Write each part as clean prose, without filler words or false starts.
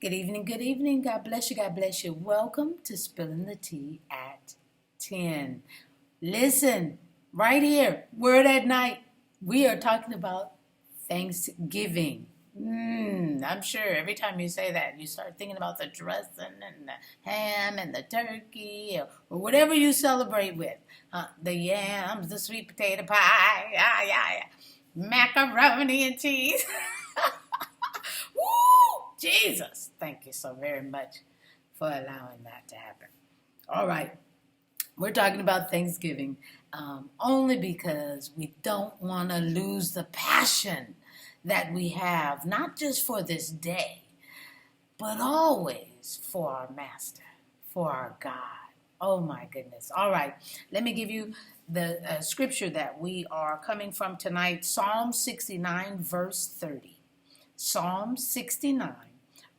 Good evening, good evening. God bless you, God bless you. Welcome to Spilling the Tea at 10. Listen, right here, Word at Night, we are talking about Thanksgiving. I'm sure every time you say that, you start thinking about the dressing and the ham and the turkey or whatever you celebrate with. The yams, the sweet potato pie, macaroni and cheese. Woo! Jesus, thank you so very much for allowing that to happen. All right, we're talking about Thanksgiving only because we don't want to lose the passion that we have, not just for this day, but always for our Master, for our God. Oh my goodness. All right, let me give you the scripture that we are coming from tonight, Psalm 69, verse 30. Psalm 69,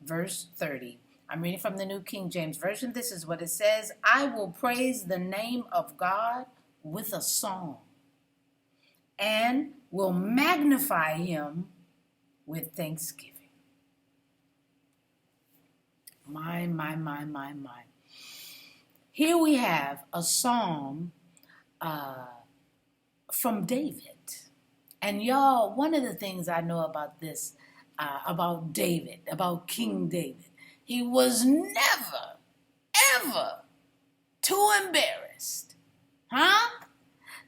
verse 30. I'm reading from the New King James Version. This is what it says. I will praise the name of God with a song and will magnify him with thanksgiving. My. Here we have a psalm from David. And y'all, one of the things I know about this, about David, about King David, he was never, ever too embarrassed,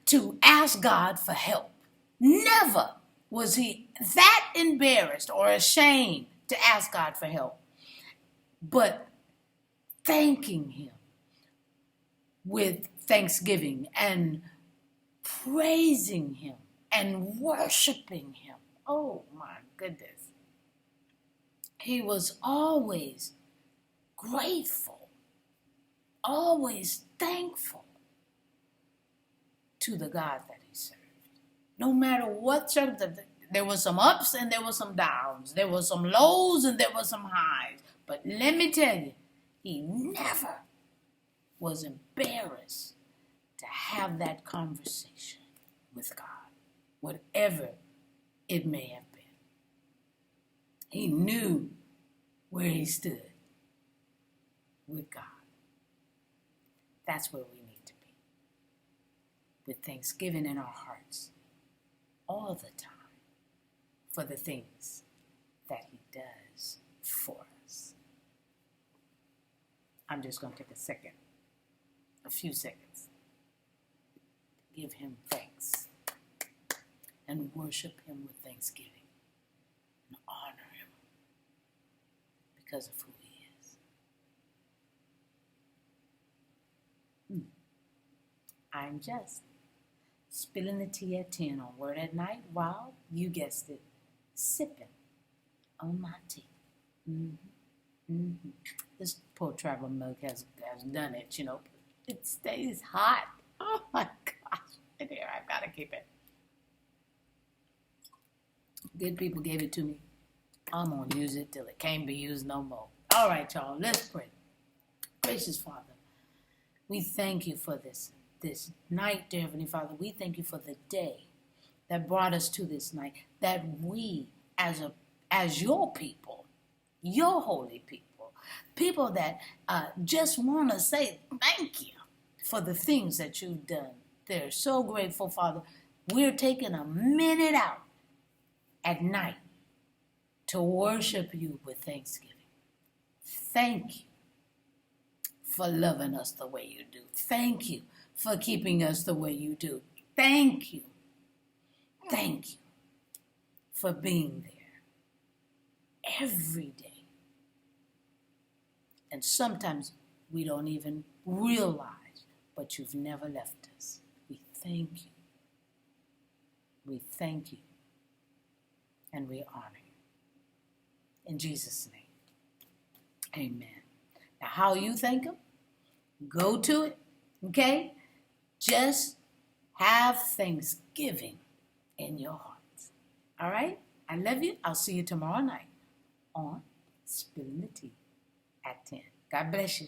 to ask God for help. Never was he that embarrassed or ashamed to ask God for help, but thanking him with thanksgiving and praising him and worshiping him. Oh my goodness. He was always grateful, always thankful to the God that he served. No matter what circumstance, there were some ups and there were some downs. There were some lows and there were some highs. But let me tell you, he never was embarrassed to have that conversation with God, whatever it may have been. He knew where he stood with God. That's where we need to be, with thanksgiving in our hearts all the time for the things that he does for us. I'm just going to take a few seconds, to give him thanks and worship him with thanksgiving and honor him because of who he is. I'm just spilling the tea at 10 on Word at Night while, you guessed it, sipping on my tea. This poor travel mug has done it, It stays hot. Oh my gosh. And here, I've got to keep it. Good people gave it to me. I'm going to use it till it can't be used no more. All right, y'all, let's pray. Gracious Father, we thank you for this night, dear Heavenly Father. We thank you for the day that brought us to this night, that we, as your people, your holy people that just want to say thank you for the things that you've done. They're so grateful, Father. We're taking a minute out at night to worship you with thanksgiving. Thank you for loving us the way you do. Thank you for keeping us the way you do. Thank you. Thank you for being there every day. And sometimes we don't even realize, but you've never left us. We thank you. We thank you. And we honor you. In Jesus' name, amen. Now, how you thank him? Go to it, okay? Just have thanksgiving in your hearts. All right? I love you. I'll see you tomorrow night on Spilling the Tea at 10. God bless you.